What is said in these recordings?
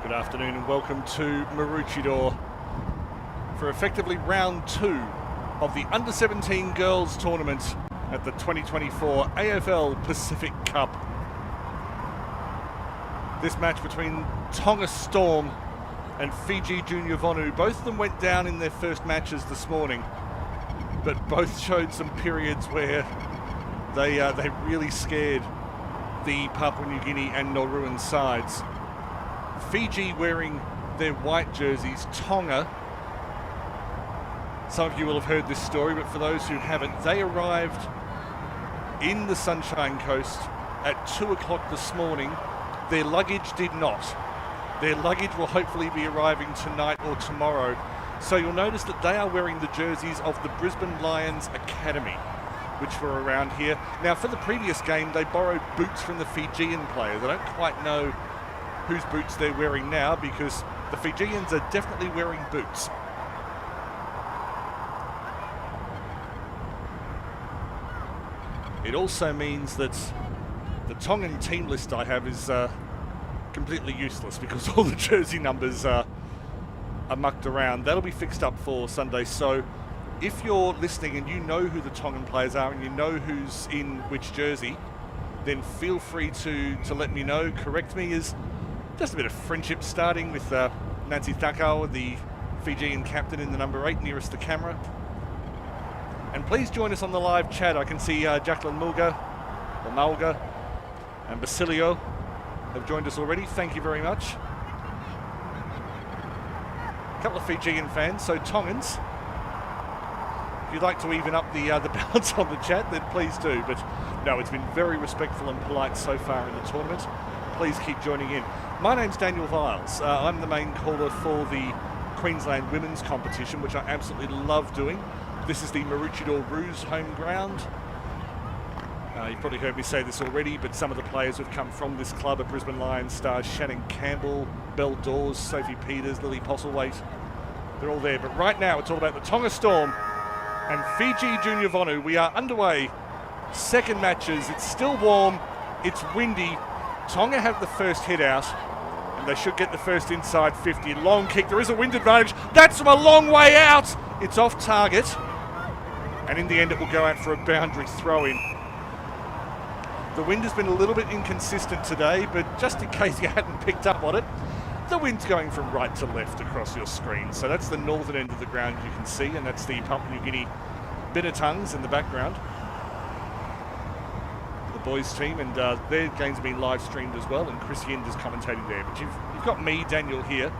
Good afternoon and welcome to Maroochydore for effectively round 2 of the Under-17 Girls Tournament at the 2024 AFL Pacific Cup. This match between Tonga Storm and Fiji Junior Vonu. Both of them went down in their first matches this morning, but both showed some periods where they really scared the Papua New Guinea and Nauruan sides. Fiji wearing their white jerseys. Tonga, some of you will have heard this story, but for those who haven't, they arrived in the Sunshine Coast at 2 o'clock this morning. Their luggage did not. Their luggage will hopefully be arriving tonight or tomorrow. So you'll notice that they are wearing the jerseys of the Brisbane Lions Academy, which were around here. Now, for the previous game, they borrowed boots from the Fijian players. I don't quite know whose boots they're wearing now, because the Fijians are definitely wearing boots. It also means that the Tongan team list I have is completely useless, because all the jersey numbers are mucked around. That'll be fixed up for Sunday. So if you're listening and you know who the Tongan players are and you know who's in which jersey, then feel free to let me know. Correct me. Is just a bit of friendship starting with Nancy Thakau, the Fijian captain, in the number 8 nearest the camera. And please join us on the live chat. I can see Jacqueline Mulga, or Malga, and Basilio have joined us already. Thank you very much. A couple of Fijian fans, so Tongans, if you'd like to even up the balance on the chat, then please do. But no, it's been very respectful and polite so far in the tournament. Please keep joining in. My name's Daniel Viles. I'm the main caller for the Queensland Women's Competition, which I absolutely love doing. This is the Maroochydore Roos home ground. You've probably heard me say this already, but some of the players who've come from this club are Brisbane Lions stars Shannon Campbell, Belle Dawes, Sophie Peters, Lily Postlethwaite. They're all there. But right now, it's all about the Tonga Storm and Fiji Junior Vonu. We are underway. Second matches. It's still warm. It's windy. Tonga have the first hit out, and they should get the first inside 50. Long kick. There is a wind advantage. That's from a long way out. It's off target. And in the end, it will go out for a boundary throw-in. The wind has been a little bit inconsistent today, but just in case you hadn't picked up on it, the wind's going from right to left across your screen. So that's the northern end of the ground you can see, and that's the Papua New Guinea Binatungs in the background. The boys team, and their games have been live streamed as well, and Chris Yind is commentating there. But you've got me, Daniel, here,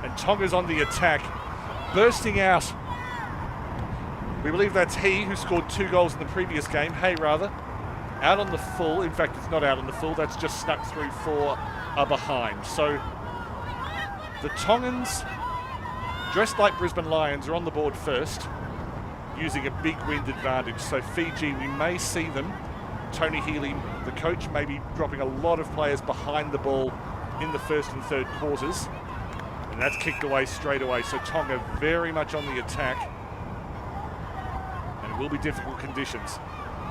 and Tonga's on the attack, bursting out. We believe that's he who scored 2 goals in the previous game, out on the full. In fact, it's not out on the full, that's just snuck through for a behind. So the Tongans, dressed like Brisbane Lions, are on the board first, using a big wind advantage. So Fiji, we may see them. Tony Healy, the coach, may be dropping a lot of players behind the ball in the first and third quarters. And that's kicked away straight away. So Tonga very much on the attack. And it will be difficult conditions.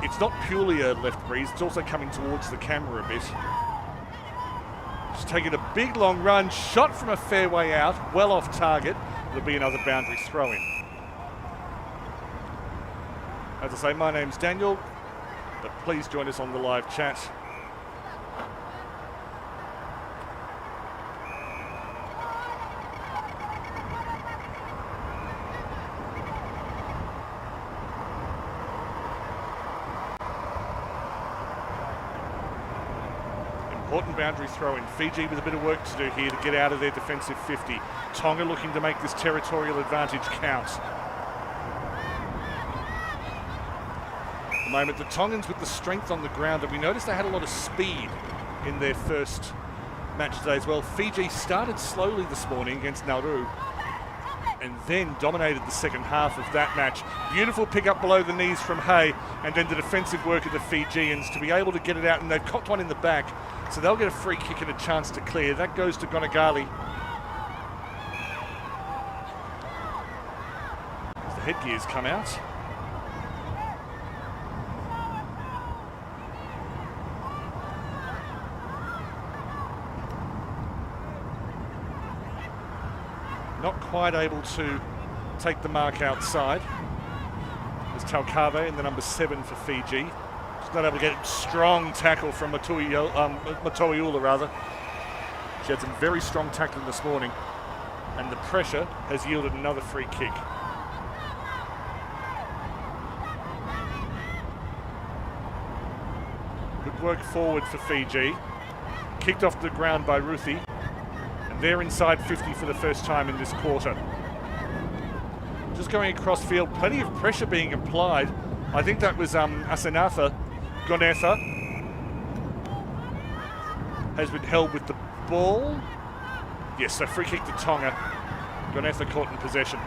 It's not purely a left breeze, it's also coming towards the camera a bit. Just taking a big long run, shot from a fair way out, well off target. There'll be another boundary throw-in. As I say, my name's Daniel, but please join us on the live chat. Important boundary throw in. Fiji with a bit of work to do here to get out of their defensive 50. Tonga looking to make this territorial advantage count. At the moment, the Tongans with the strength on the ground, and we noticed they had a lot of speed in their first match today as well. Fiji started slowly this morning against Nauru, and then dominated the second half of that match. Beautiful pick up below the knees from Hay, and then the defensive work of the Fijians to be able to get it out, and they've cocked one in the back, so they'll get a free kick and a chance to clear. That goes to Gonagali. As the headgears come out. Not quite able to take the mark outside. There's Talkave in the number 7 for Fiji. Just not able to get a strong tackle from Matoiula rather. She had some very strong tackling this morning, and the pressure has yielded another free kick. Good work forward for Fiji. Kicked off the ground by Ruthie, and they're inside 50 for the first time in this quarter. Just going across field, plenty of pressure being applied. I think that was Asenatha Gonetha has been held with the ball. Yes, so free kick to Tonga. Gonetha caught in possession.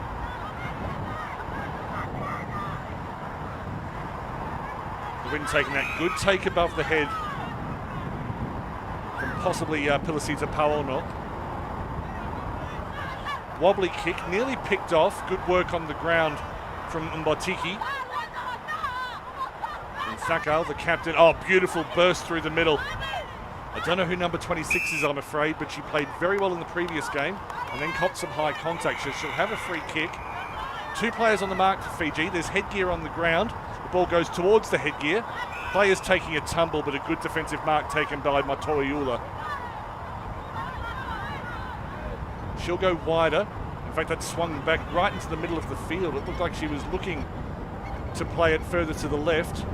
The wind taking that good take above the head from possibly Pilasita Paono. Wobbly kick, nearly picked off. Good work on the ground from Mbotiki. And Thakal, the captain. Oh, beautiful burst through the middle. I don't know who number 26 is, I'm afraid, but she played very well in the previous game and then caught some high contact. So she'll have a free kick. 2 players on the mark for Fiji. There's headgear on the ground. The ball goes towards the headgear. Players taking a tumble, but a good defensive mark taken by Matoiula. She'll go wider. In fact, that swung back right into the middle of the field. It looked like she was looking to play it further to the left.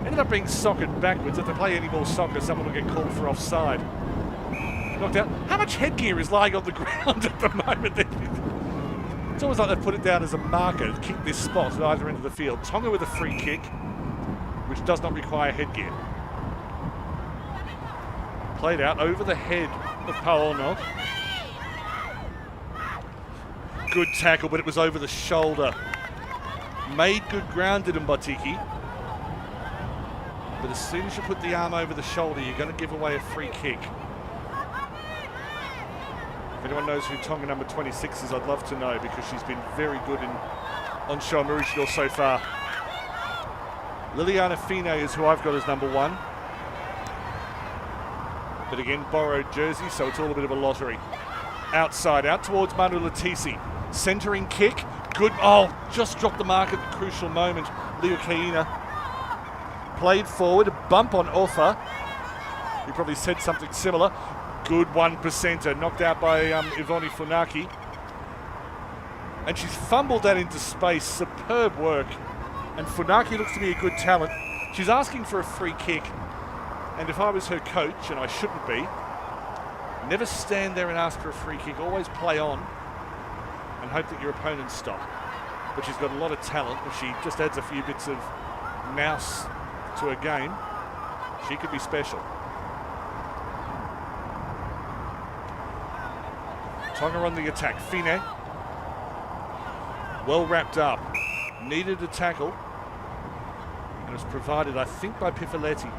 Ended up being soccered backwards. If they play any more soccer, someone will get called for offside. Knocked out. How much headgear is lying on the ground at the moment? It's almost like they've put it down as a marker to kick this spot at either end of the field. Tonga with a free kick, which does not require headgear. Played out over the head of Paono. Good tackle, but it was over the shoulder. Made good ground at Mbotiki. But as soon as you put the arm over the shoulder, you're going to give away a free kick. If anyone knows who Tonga number 26 is, I'd love to know, because she's been very good on show Maroochydore so far. Liliana Fine is who I've got as number 1. But again, borrowed jersey, so it's all a bit of a lottery. Outside, out towards Manu Latisi. Centering kick. Good. Oh, just dropped the mark at the crucial moment. Leo Kaina played forward. A bump on Ofa. He probably said something similar. Good 1%er. Knocked out by Ivoni Funaki. And she's fumbled that into space. Superb work. And Funaki looks to be a good talent. She's asking for a free kick. And if I was her coach, and I shouldn't be, never stand there and ask for a free kick. Always play on and hope that your opponents stop. But she's got a lot of talent. If she just adds a few bits of mouse to her game, she could be special. Tonga on the attack. Fine. Well wrapped up. Needed a tackle. And it was provided, I think, by Pifoletti.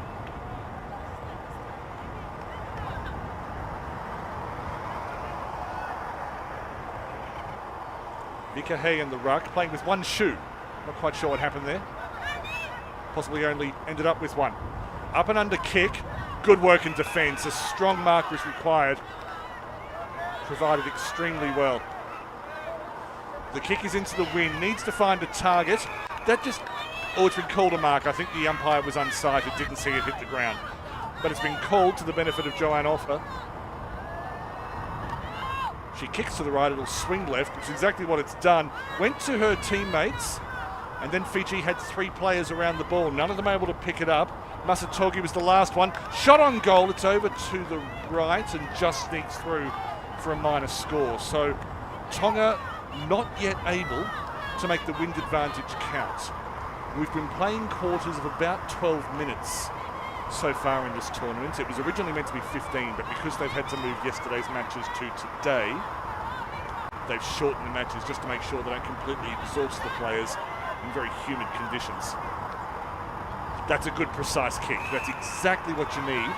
Vika Hay in the ruck, playing with one shoe. Not quite sure what happened there. Possibly only ended up with one. Up and under kick. Good work in defence. A strong mark was required. Provided extremely well. The kick is into the wind. Needs to find a target. That just... Oh, it's been called a mark. I think the umpire was unsighted. Didn't see it hit the ground. But it's been called to the benefit of Joanne Offa. She kicks to the right, it'll swing left, which is exactly what it's done. Went to her teammates, and then Fiji had 3 players around the ball. None of them able to pick it up. Masatogi was the last one. Shot on goal, it's over to the right and just sneaks through for a minor score. So Tonga not yet able to make the wind advantage count. We've been playing quarters of about 12 minutes so far in this tournament. It was originally meant to be 15, but because they've had to move yesterday's matches to today, they've shortened the matches just to make sure they don't completely exhaust the players in very humid conditions. That's a good, precise kick. That's exactly what you need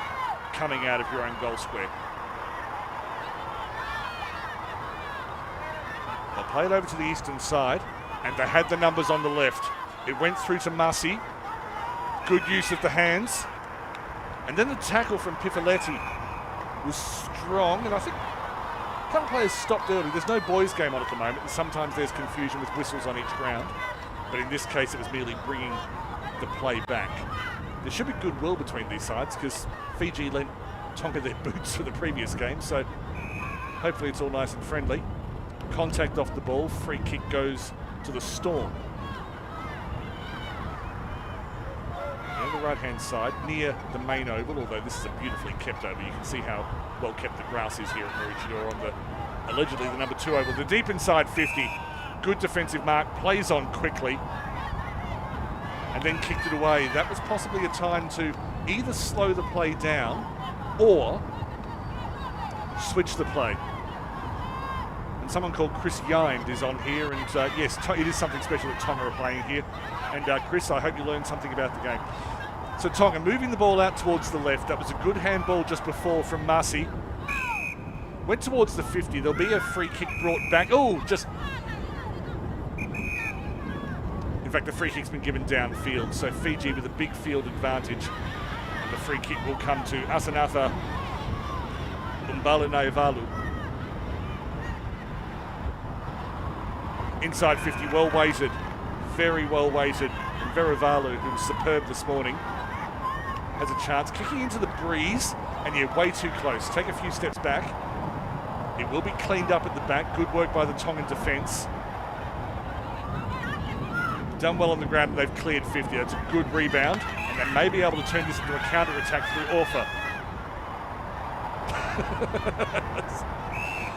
coming out of your own goal square. They'll play it over to the eastern side, and they had the numbers on the left. It went through to Masi. Good use of the hands. And then the tackle from Pifoletti was strong, and I think a couple of players stopped early. There's no boys' game on at the moment, and sometimes there's confusion with whistles on each ground. But in this case, it was merely bringing the play back. There should be goodwill between these sides, because Fiji lent Tonga their boots for the previous game, so Hopefully it's all nice and friendly. Contact off the ball. Free kick goes to the Storm. On the right-hand side, near the main oval, although this is a beautifully kept oval. You can see how well kept the grass is here at Maroochydore on the, allegedly, the number 2 oval. The deep inside 50. Good defensive mark. Plays on quickly. And then kicked it away. That was possibly a time to either slow the play down or switch the play. And someone called Chris Yind is on here, and yes, it is something special that Tonga are playing here. And Chris, I hope you learned something about the game. So Tonga moving the ball out towards the left. That was a good handball just before from Marcy. Went towards the 50. There'll be a free kick brought back. Oh, just... In fact, the free kick's been given downfield. So Fiji with a big field advantage. And the free kick will come to Asanatha Umbalanaivalu. Inside 50, well weighted. Very well weighted. And Veravalu, who was superb this morning, has a chance. Kicking into the breeze, and you're way too close. Take a few steps back. It will be cleaned up at the back. Good work by the Tongan defence. Done well on the ground, and they've cleared 50. That's a good rebound, and they may be able to turn this into a counter-attack through Orfa.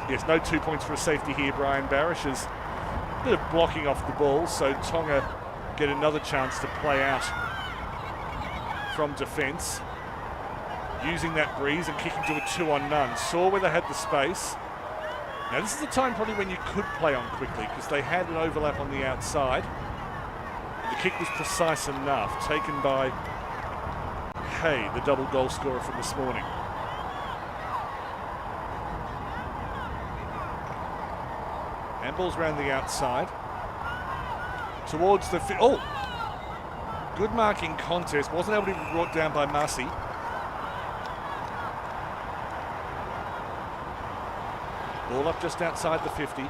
Yes, no 2 points for a safety here. Brian Barish is a bit of blocking off the ball, so Tonga get another chance to play out from defence. Using that breeze and kicking to a 2-on-none. Saw where they had the space. Now this is the time probably when you could play on quickly, because they had an overlap on the outside. The kick was precise enough, taken by Hay, the double goal scorer from this morning. Handballs around the outside. Towards the... Oh! Good marking contest. Wasn't able to be brought down by Marcy. Ball up just outside the 50.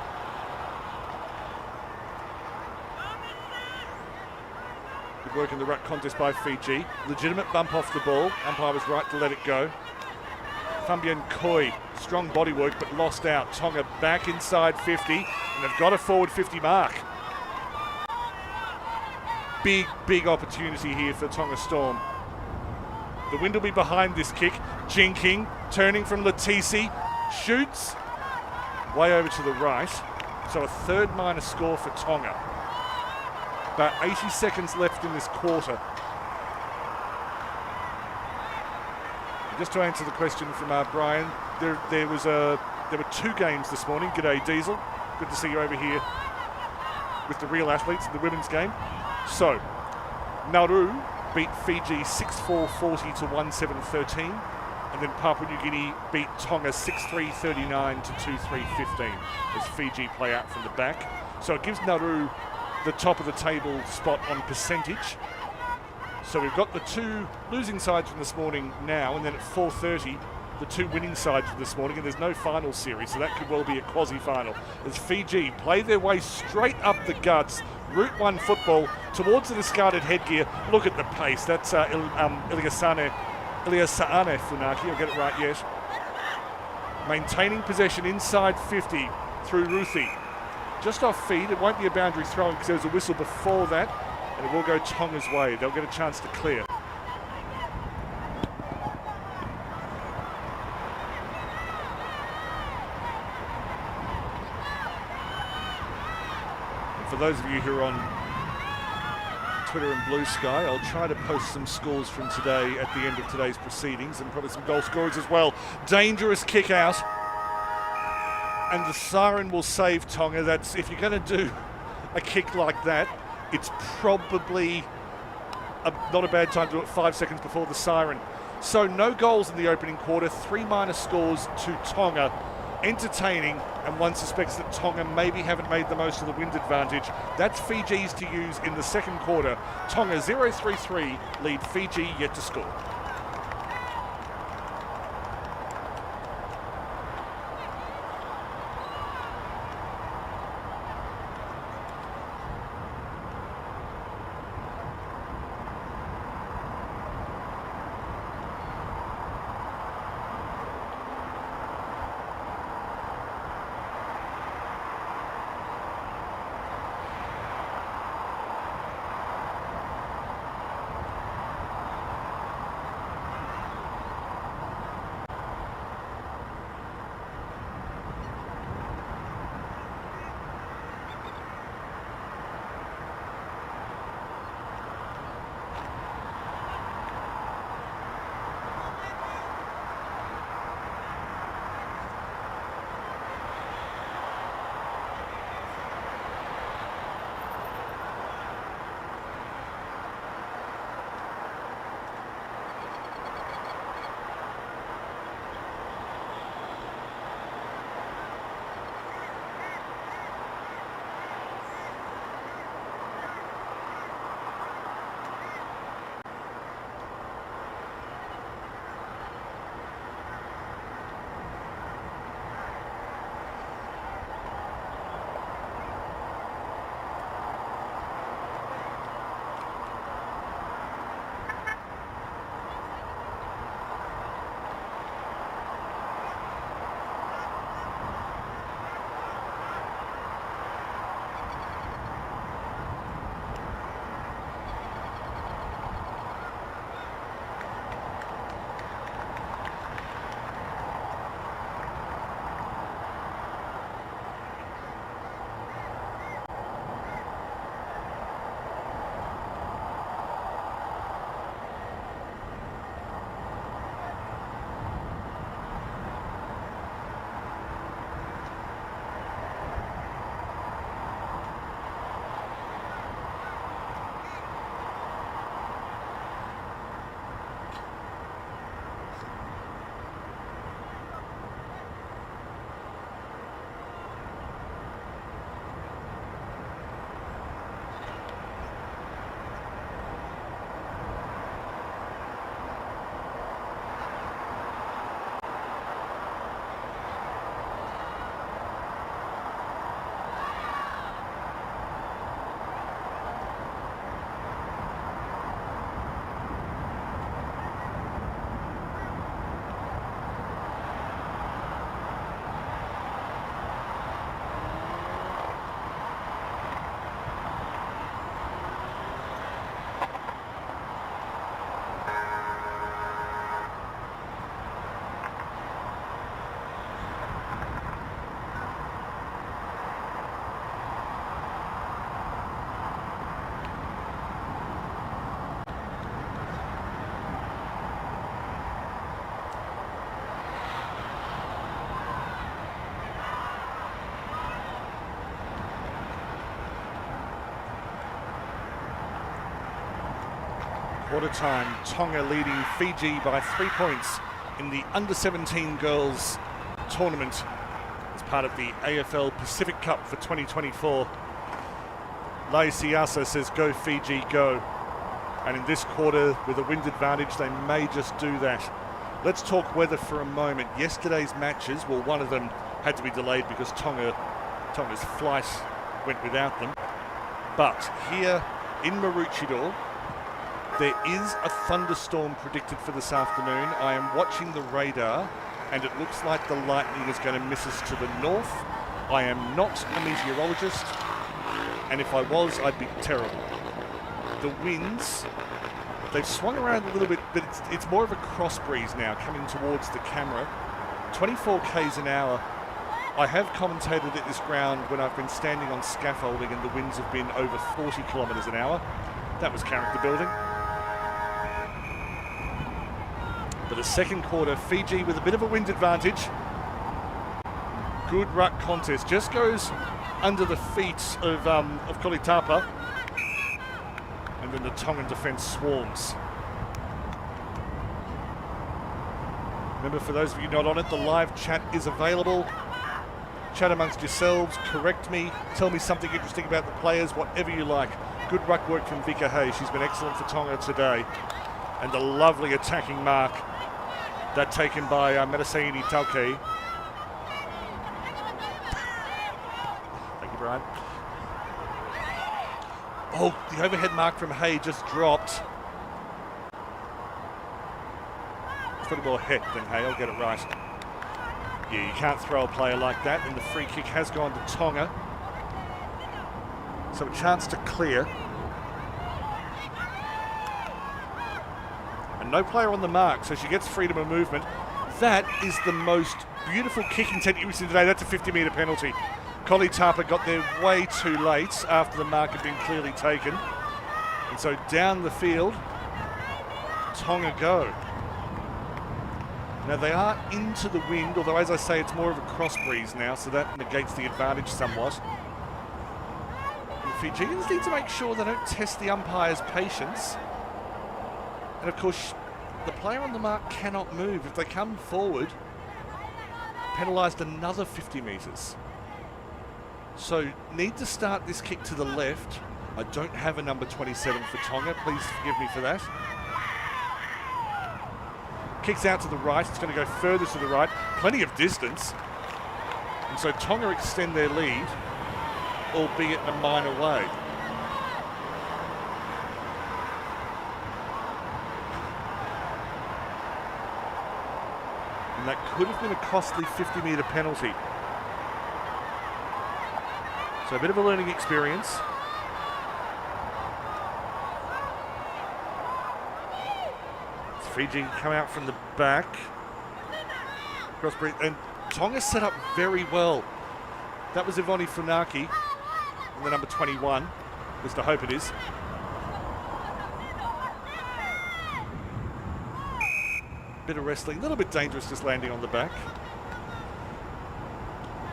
Good work in the ruck contest by Fiji. Legitimate bump off the ball. Umpire was right to let it go. Fabian Koi, strong body work but lost out. Tonga back inside 50, and they've got a forward 50 mark. Big opportunity here for Tonga Storm. The wind will be behind this kick. Jinking, turning from Latisi, shoots way over to the right. So a third minor score for Tonga. About 80 seconds left in this quarter. Just to answer the question from Brian, there were 2 games this morning. G'day Diesel, good to see you over here with the real athletes in the women's game. So, Nauru beat Fiji 6-4-40 to 1-7-13, and then Papua New Guinea beat Tonga 6-3-39 to 2-3-15 as Fiji play out from the back. So it gives Nauru the top of the table spot on percentage. So we've got the 2 losing sides from this morning now, and then at 4:30, the 2 winning sides from this morning, and there's no final series, so that could well be a quasi-final. As Fiji play their way straight up the guts, Route 1 football towards the discarded headgear. Look at the pace. That's Iliasane Funaki. I'll get it right yet. Maintaining possession inside 50 through Ruthie. Just off feed. It won't be a boundary throw because there was a whistle before that, and it will go Tonga's way. They'll get a chance to clear. For those of you who are on Twitter and Blue Sky, I'll try to post some scores from today at the end of today's proceedings, and probably some goal scorers as well. Dangerous kick out, and the siren will save Tonga. That's, if you're going to do a kick like that, it's probably not a bad time to do it 5 seconds before the siren. So no goals in the opening quarter, 3 minor scores to Tonga. Entertaining, and one suspects that Tonga maybe haven't made the most of the wind advantage. That's Fiji's to use in the second quarter. Tonga 0-3-3 lead Fiji yet to score. Quarter time, Tonga leading Fiji by 3 points in the under-17 girls tournament as part of the AFL Pacific Cup for 2024. Laisiasa says, "Go Fiji, go." And in this quarter, with a wind advantage, they may just do that. Let's talk weather for a moment. Yesterday's matches, well, one of them had to be delayed because Tonga's flight went without them. But here in Maroochydore, there is a thunderstorm predicted for this afternoon. I am watching the radar, and it looks like the lightning is going to miss us to the north. I am not a meteorologist, and if I was, I'd be terrible. The winds, they've swung around a little bit, but it's more of a cross breeze now coming towards the camera. 24 k's an hour. I have commentated at this ground when I've been standing on scaffolding and the winds have been over 40 kilometres an hour. That was character building. But the second quarter, Fiji with a bit of a wind advantage. Good ruck contest. Just goes under the feet of Kolitapa. And then the Tongan defence swarms. Remember, for those of you not on it, the live chat is available. Chat amongst yourselves, correct me, tell me something interesting about the players, whatever you like. Good ruck work from Vika Hay. She's been excellent for Tonga today. And the lovely attacking mark, that taken by Metasaini Tauke. Thank you, Brian. Oh, the overhead mark from Hay just dropped. It's probably more Het than Hay, I'll get it right. Yeah, you can't throw a player like that, and the free kick has gone to Tonga. So a chance to clear. And no player on the mark, so she gets freedom of movement. That is the most beautiful kick intent you've seen today. That's a 50-metre penalty. Kolitapa got there way too late after the mark had been clearly taken. And so down the field, Tonga go. Now they are into the wind, although as I say, it's more of a cross breeze now, so that negates the advantage somewhat. And the Fijians need to make sure they don't test the umpire's patience. And of course, the player on the mark cannot move. If they come forward, penalised another 50 metres. So need to start this kick to the left. I don't have a number 27 for Tonga. Please forgive me for that. Kicks out to the right. It's going to go further to the right. Plenty of distance. And so Tonga extend their lead, albeit in a minor way. And that could have been a costly 50-metre penalty. So a bit of a learning experience. Fiji come out from the back. Crossbreed, and Tonga set up very well. That was Ivoni Funaki, and the number 21, at least I hope it is. Bit of wrestling, a little bit dangerous just landing on the back.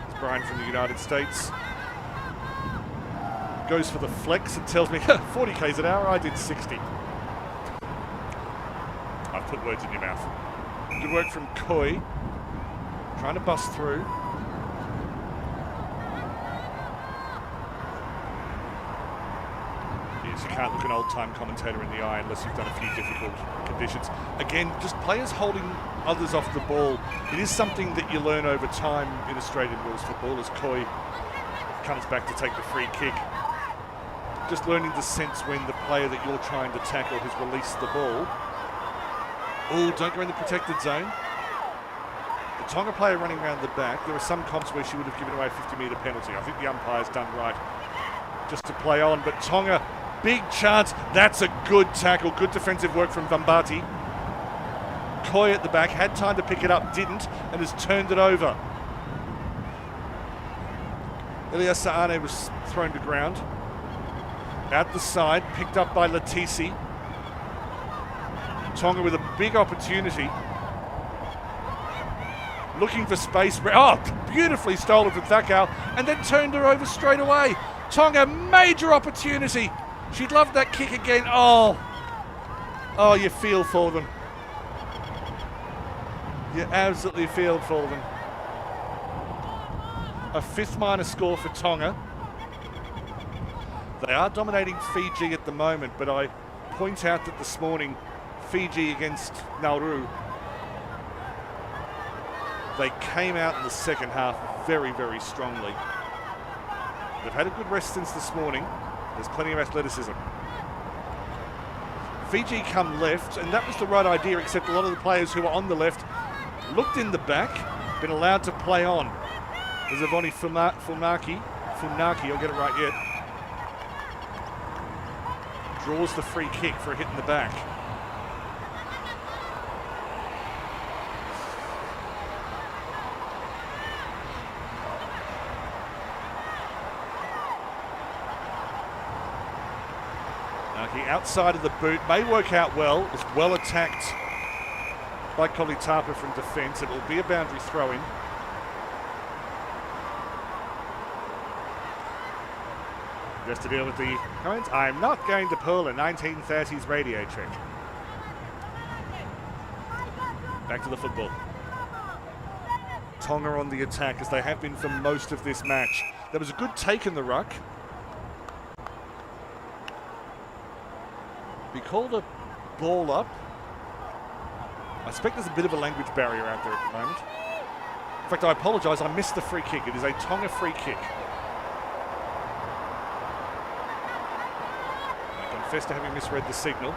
It's Brian from the United States. Goes for the flex and tells me 40 k's an hour, I did 60. I've put words in your mouth. Good work from Koi, trying to bust through. Yes, you can't look an old-time commentator in the eye unless you've done a few difficult conditions. Again, just players holding others off the ball. It is something that you learn over time in Australian rules football as Koi comes back to take the free kick. Just learning the sense when the player that you're trying to tackle has released the ball. Oh, don't go in the protected zone. The Tonga player running around the back. There are some comps where she would have given away a 50-metre penalty. I think the umpire's done right just to play on. But Tonga, big chance. That's a good tackle. Good defensive work from Vambati. Koi at the back, had time to pick it up, didn't, and has turned it over. Elias Saane was thrown to ground. Out the side, picked up by Latisi. Tonga with a big opportunity. Looking for space. Oh, beautifully stolen from Thakau, and then turned her over straight away. Tonga, major opportunity. She'd love that kick again. Oh, Oh, you feel for them. You absolutely feel for them. A 5th minor score for Tonga. They are dominating Fiji at the moment, but I point out that this morning, Fiji against Nauru, they came out in the second half very, very strongly. They've had a good rest since this morning. There's plenty of athleticism. Fiji come left, and that was the right idea, except a lot of the players who were on the left looked in the back, been allowed to play on. There's a Vonu Funaki, I'll get it right yet. Draws the free kick for a hit in the back. Funaki outside of the boot, may work out well. It's well attacked by Kolitapa from defence. It will be a boundary throw-in. Just to deal with the comments, I'm not going to pull a 1930s radio trick. Back to the football. Tonga on the attack, as they have been for most of this match. There was a good take in the ruck. Be called a ball up. I suspect there's a bit of a language barrier out there at the moment. In fact, I apologise, I missed the free kick. It is a Tonga free kick. To having misread the signal.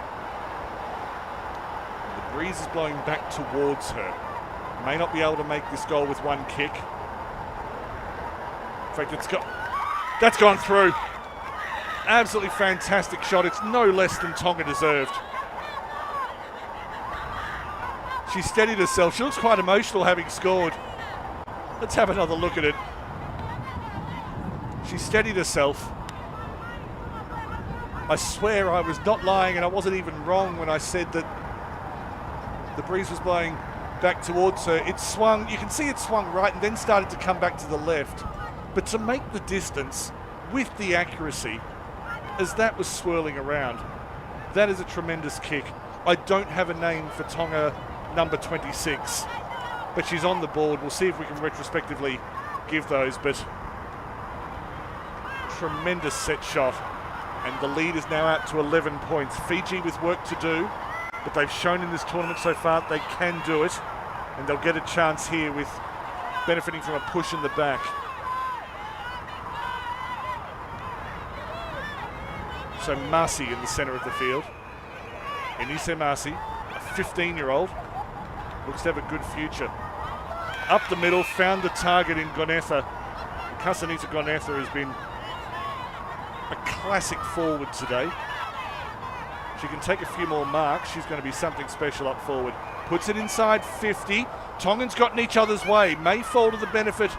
The breeze is blowing back towards her. May not be able to make this goal with one kick. In fact, that's gone through. Absolutely fantastic shot. It's no less than Tonga deserved. She steadied herself. She looks quite emotional having scored. Let's have another look at it. She steadied herself. I swear I was not lying, and I wasn't even wrong when I said that the breeze was blowing back towards her. It swung, you can see it swung right and then started to come back to the left. But to make the distance with the accuracy as that was swirling around, that is a tremendous kick. I don't have a name for Tonga number 26, but she's on the board. We'll see if we can retrospectively give those, but tremendous set shot. And the lead is now out to 11 points. Fiji with work to do, but they've shown in this tournament so far they can do it. And they'll get a chance here with benefiting from a push in the back. So Marcy in the centre of the field. Enise Marcy, a 15-year-old, looks to have a good future. Up the middle, found the target in Gonetha. Kasanita Gonetha has been a classic forward today. She can take a few more marks. She's going to be something special up forward. Puts it inside 50. Tongans got in each other's way. May fall to the benefit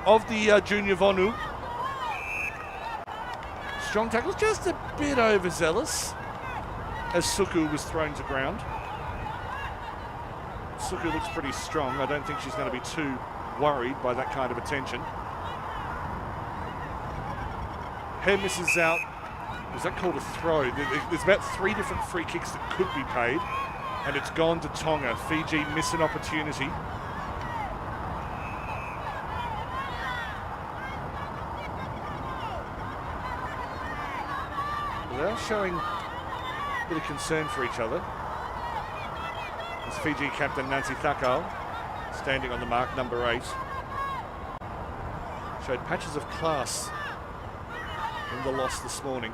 of the junior Vonu. Strong tackles, just a bit overzealous as Suku was thrown to ground. Suku looks pretty strong. I don't think she's going to be too worried by that kind of attention. Hair misses out. Was that called a throw? There's about 3 different free kicks that could be paid, and it's gone to Tonga. Fiji miss an opportunity. They are showing a bit of concern for each other. As Fiji captain Nancy Thakal, standing on the mark, number 8, showed patches of class in the loss this morning.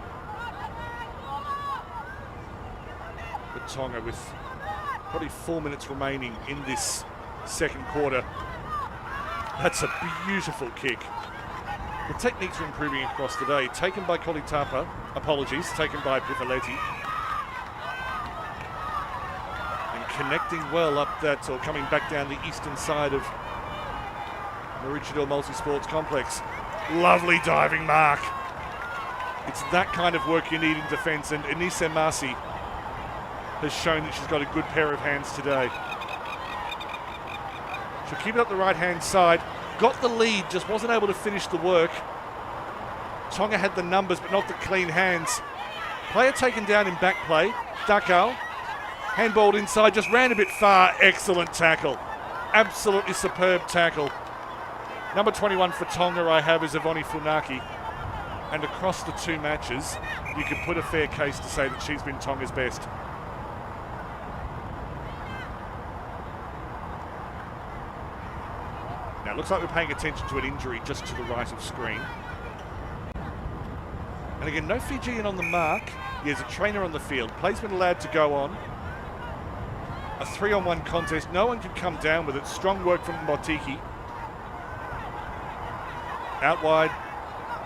But Tonga, with probably 4 minutes remaining in this second quarter, that's a beautiful kick. The techniques are improving across the day. Taken by Kolitapa, taken by Pifaletti. And connecting well up that, or coming back down the eastern side of Maroochydore Multi-Sports Complex. Lovely diving mark. It's that kind of work you need in defence, and Enise Marcy has shown that she's got a good pair of hands today. She'll keep it up the right-hand side. Got the lead, just wasn't able to finish the work. Tonga had the numbers, but not the clean hands. Player taken down in back play. Dakal Handballed inside, just ran a bit far. Excellent tackle. Absolutely superb tackle. Number 21 for Tonga I have is Vonu Funaki. And across the two matches, you can put a fair case to say that she's been Tonga's best. Now, it looks like we're paying attention to an injury just to the right of screen. And again, no Fijian on the mark. There's a trainer on the field. Play's been allowed to go on. A 3-on-1 contest. No one could come down with it. Strong work from Mbotiki. Out wide.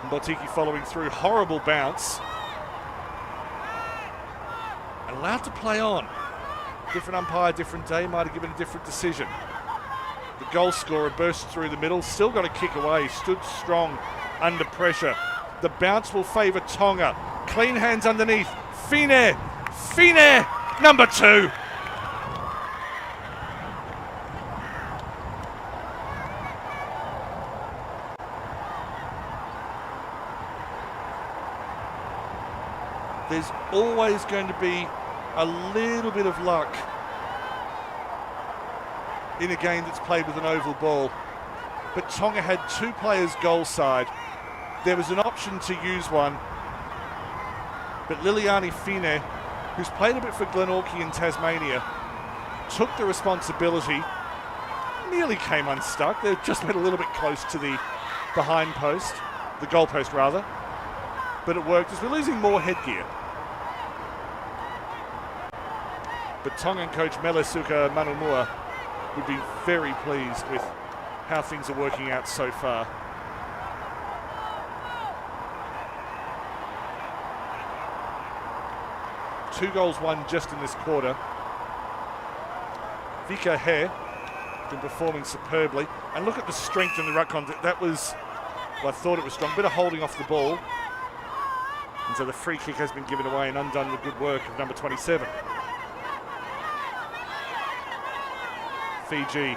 Mbotiki following through. Horrible bounce. And allowed to play on. Different umpire, different day. Might have given a different decision. The goal scorer burst through the middle. Still got a kick away. Stood strong under pressure. The bounce will favour Tonga. Clean hands underneath. Fine. Fine. Number 2. There's always going to be a little bit of luck in a game that's played with an oval ball. But Tonga had 2 players goal side. There was an option to use one. But Liliani Fine, who's played a bit for Glenorchy in Tasmania, took the responsibility, nearly came unstuck. They've just been a little bit close to the behind post, the goal post rather. But it worked as we're losing more headgear. But Tongan coach Melesuka Manumua would be very pleased with how things are working out so far. Two goals won just in this quarter. Vika Hare been performing superbly. And look at the strength in the ruck contact. That was, well, I thought it was strong. Bit of holding off the ball. And so the free kick has been given away and undone the good work of number 27. Fiji,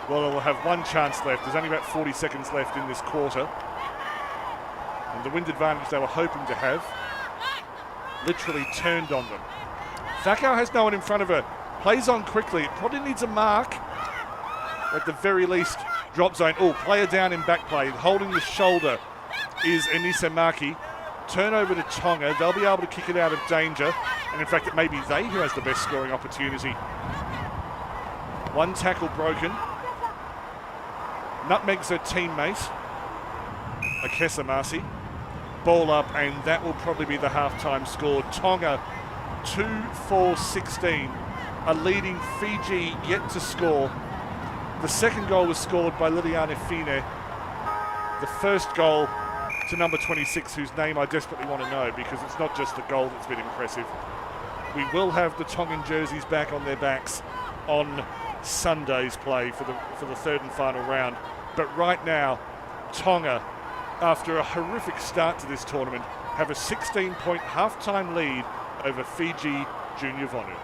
well, they'll have one chance left. There's only about 40 seconds left in this quarter. And the wind advantage they were hoping to have literally turned on them. Thakau has no one in front of her. Plays on quickly. It probably needs a mark. Or at the very least, drop zone. Oh, player down in back play. Holding the shoulder is Enise Maki. Turnover to Tonga. They'll be able to kick it out of danger. And in fact, it may be they who has the best scoring opportunity. One tackle broken. Nutmegs her teammate, Akesa Masi. Ball up, and that will probably be the half-time score. Tonga 2-4-16 are leading Fiji yet to score. The second goal was scored by Liliana Fine. The first goal to number 26, whose name I desperately want to know because it's not just the goal that's been impressive. We will have the Tongan jerseys back on their backs on Sunday's play for the third and final round. But right now, Tonga, after a horrific start to this tournament, have a 16-point half-time lead over Fiji Junior Vonu.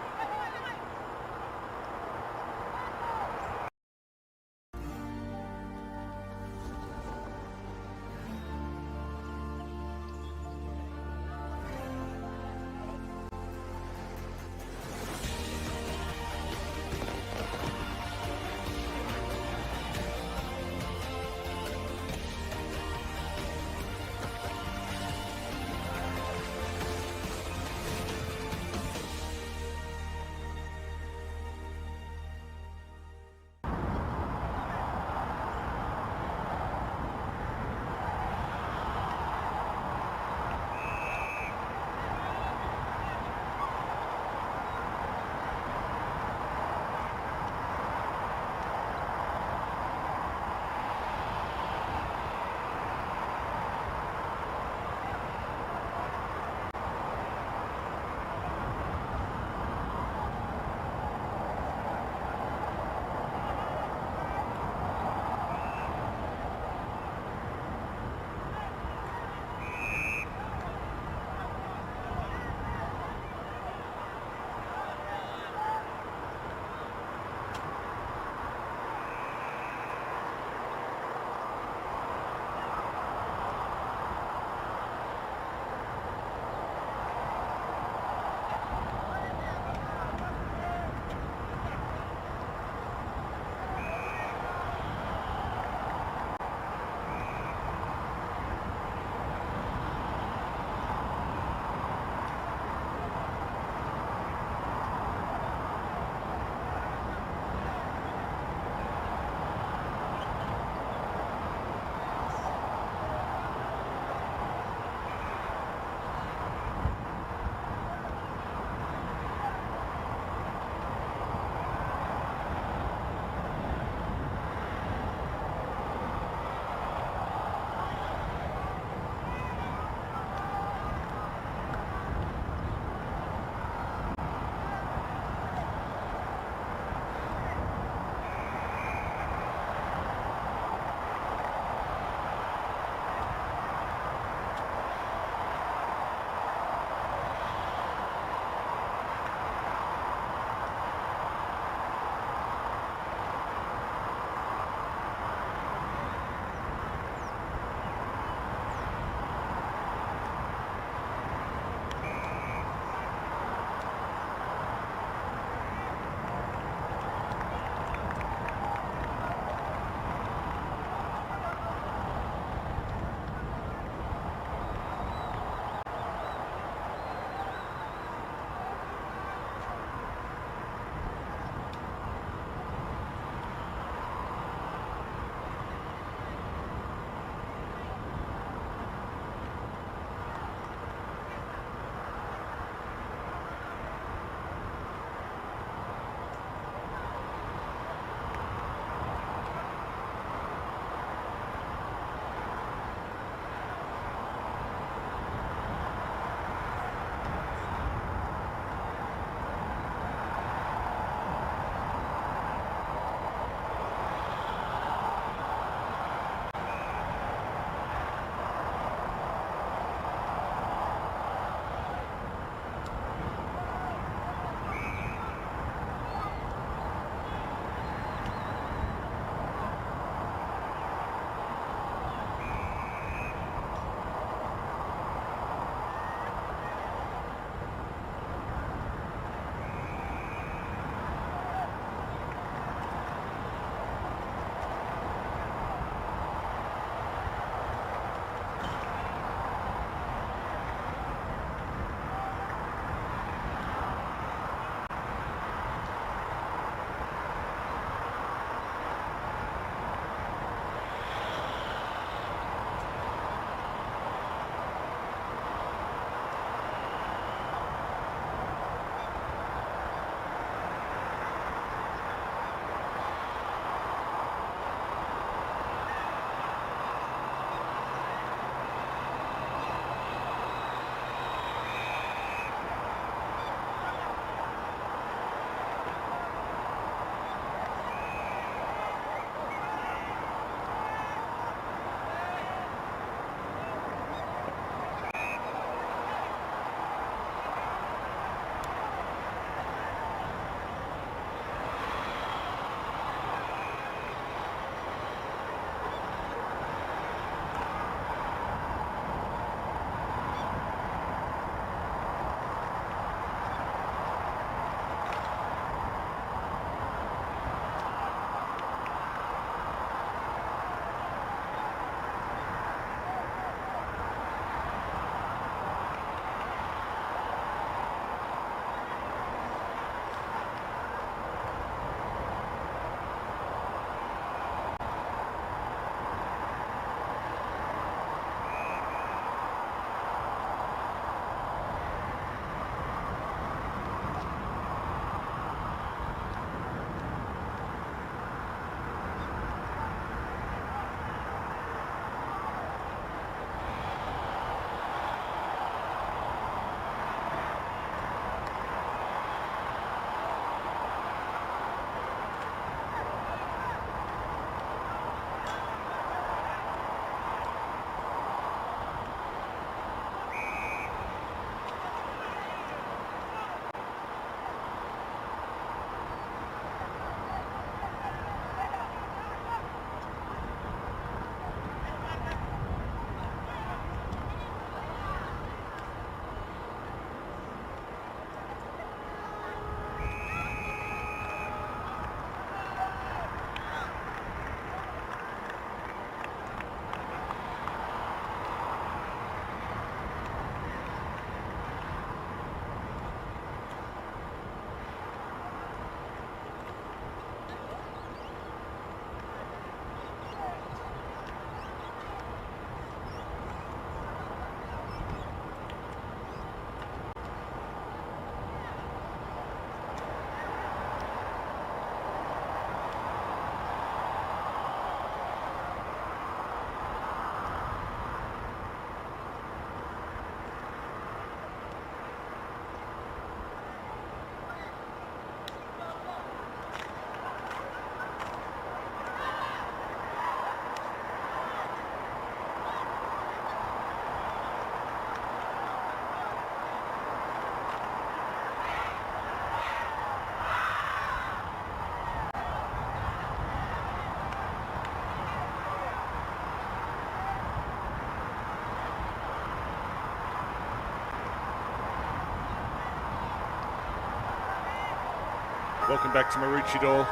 Welcome back to Maroochydore.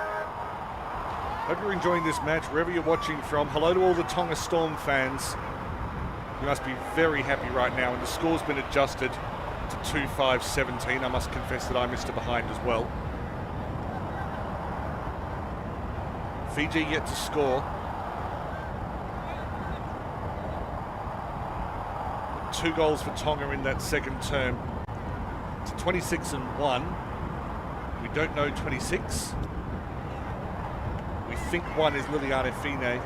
Hope you're enjoying this match wherever you're watching from. Hello to all the Tonga Storm fans. You must be very happy right now, and the score's been adjusted to 2-5-17. I must confess that I missed it behind as well. Fiji yet to score. 2 goals for Tonga in that second term. It's 26-1. We don't know 26. We think 1 is Liliana Fine.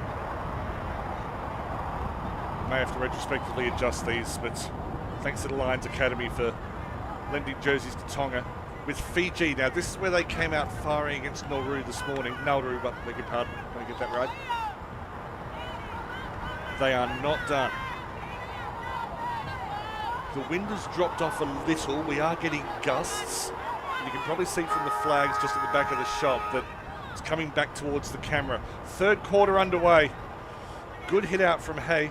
May have to retrospectively adjust these, but thanks to the Lions Academy for lending jerseys to Tonga. With Fiji, now this is where they came out firing against Nauru this morning. Nauru, but beg your pardon, let me get that right. They are not done. The wind has dropped off a little. We are getting gusts. You can probably see from the flags just at the back of the shop that it's coming back towards the camera. Third quarter underway. Good hit out from Hay.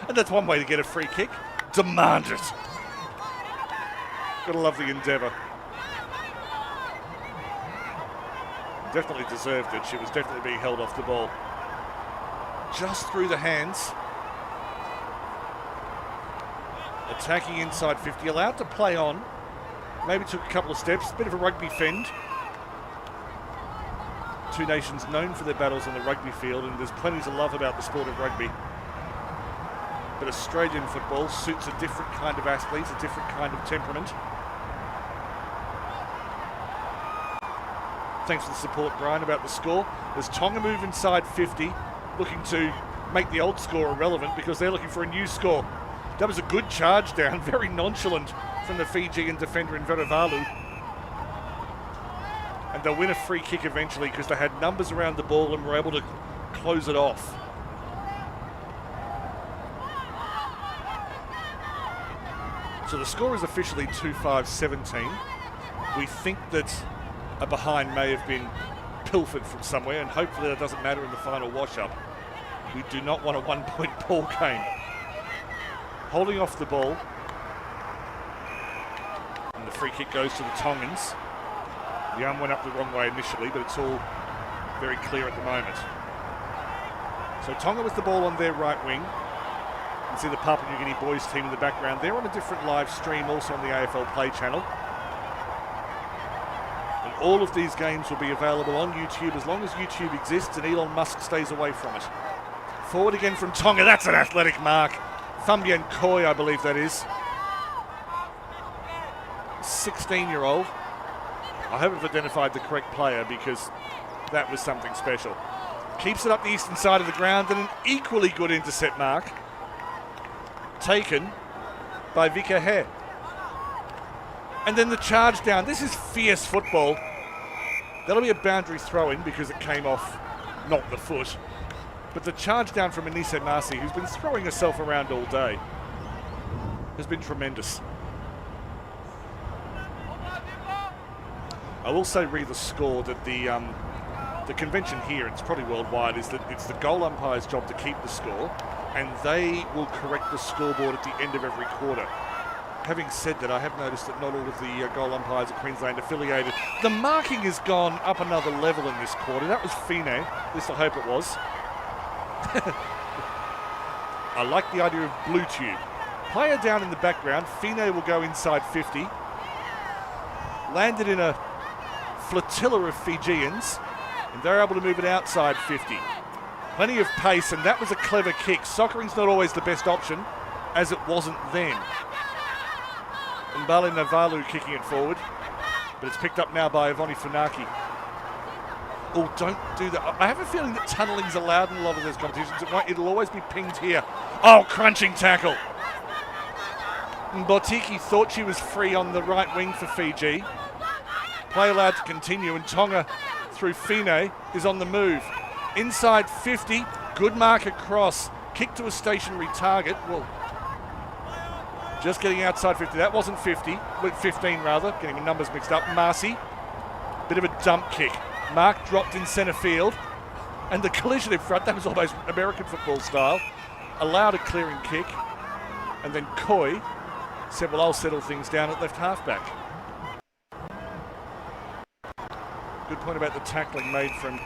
And that's one way to get a free kick. Demand it. Gotta love the endeavour. Definitely deserved it. She was definitely being held off the ball. Just through the hands. Attacking inside 50. Allowed to play on. Maybe took a couple of steps. Bit of a rugby fend. Two nations known for their battles on the rugby field, and there's plenty to love about the sport of rugby. But Australian football suits a different kind of athlete, a different kind of temperament. Thanks for the support, Brian, about the score. As Tonga move inside 50, looking to make the old score irrelevant because they're looking for a new score. That was a good charge down, very nonchalant from the Fijian defender in Vonu. And they'll win a free kick eventually because they had numbers around the ball and were able to close it off. So the score is officially 2-5-17. We think that a behind may have been pilfered from somewhere, and hopefully that doesn't matter in the final wash-up. We do not want a one-point ball game. Holding off the ball. And the free kick goes to the Tongans. The arm went up the wrong way initially, but it's all very clear at the moment. So Tonga with the ball on their right wing. You can see the Papua New Guinea boys team in the background. They're on a different live stream, also on the AFL Play channel. And all of these games will be available on YouTube as long as YouTube exists and Elon Musk stays away from it. Forward again from Tonga. That's an athletic mark. Thumbien Koi, I believe that is. 16-year-old. I hope I've identified the correct player because that was something special. Keeps it up the eastern side of the ground, and an equally good intercept mark taken by Vika He. And then the charge down. This is fierce football. That'll be a boundary throw-in because it came off not the foot. But the charge down from Anissa Nasi, who's been throwing herself around all day, has been tremendous. I will say, read the score, that the convention here, it's probably worldwide, is that it's the goal umpire's job to keep the score, and they will correct the scoreboard at the end of every quarter. Having said that, I have noticed that not all of the goal umpires are Queensland affiliated. The marking has gone up another level in this quarter. That was Fine, at least I hope it was. I like the idea of blue tube. Player down in the background. Fine will go inside 50. Landed in a flotilla of Fijians, and they're able to move it outside 50. Plenty of pace, and that was a clever kick. Soccering's not always the best option, as it wasn't then. And Mbale Navalu kicking it forward, but it's picked up now by Ivoni Funaki. Oh, don't do that. I have a feeling that tunneling's allowed in a lot of those competitions. It'll always be pinged here. Oh, crunching tackle. Mbotiki thought she was free on the right wing for Fiji. Play allowed to continue, and Tonga through Fine is on the move. Inside 50, good mark across. Kick to a stationary target. Well, just getting outside 50. That wasn't 50, but 15 rather. Getting the numbers mixed up. Marcy, bit of a dump kick. Mark dropped in centre field, and the collision in front, that was almost American football style. Allowed a clearing kick, and then Koi said, well, I'll settle things down at left halfback. Good point about the tackling made from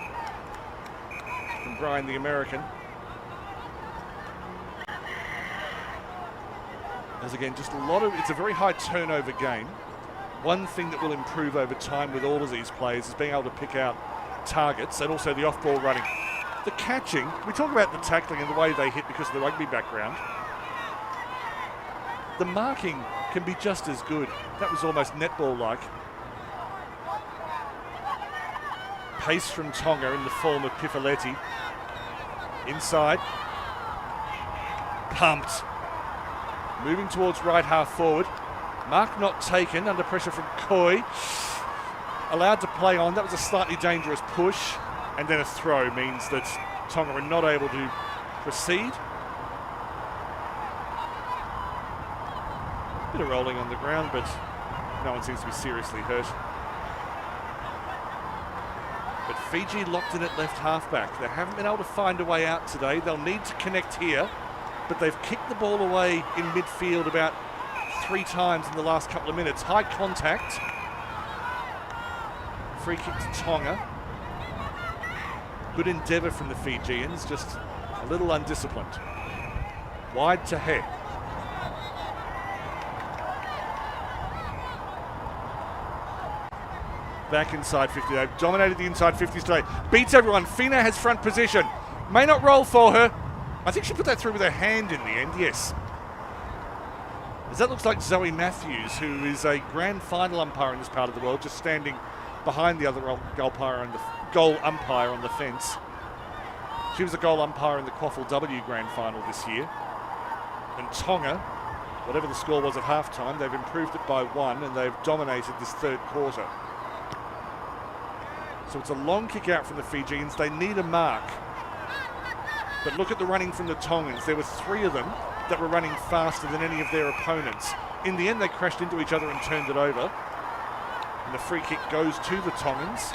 Brian the American. As again, just a lot of, it's a very high turnover game. One thing that will improve over time with all of these players is being able to pick out targets and also the off-ball running. The catching, we talk about the tackling and the way they hit because of the rugby background. The marking can be just as good. That was almost netball-like. Pace from Tonga in the form of Pifoletti. Inside. Pumped. Moving towards right half forward. Mark not taken, under pressure from Koi. Allowed to play on. That was a slightly dangerous push. And then a throw means that Tonga are not able to proceed. Bit of rolling on the ground, but no one seems to be seriously hurt. But Fiji locked in at left halfback. They haven't been able to find a way out today. They'll need to connect here, but they've kicked the ball away in midfield about 3 times in the last couple of minutes. High contact. Free kick to Tonga. Good endeavour from the Fijians, just a little undisciplined. Wide to He. Back inside 50. They've dominated the inside 50s today. Beats everyone. Fina has front position. May not roll for her. I think she put that through with her hand in the end, yes. As that looks like Zoe Matthews, who is a grand final umpire in this part of the world, just standing behind the other goal umpire on the fence. She was a goal umpire in the Quaffle W grand final this year. And Tonga, whatever the score was at halftime, they've improved it by 1 and they've dominated this third quarter. So it's a long kick out from the Fijians. They need a mark. But look at the running from the Tongans. There were 3 of them that were running faster than any of their opponents. In the end, they crashed into each other and turned it over. And the free kick goes to the Tongans.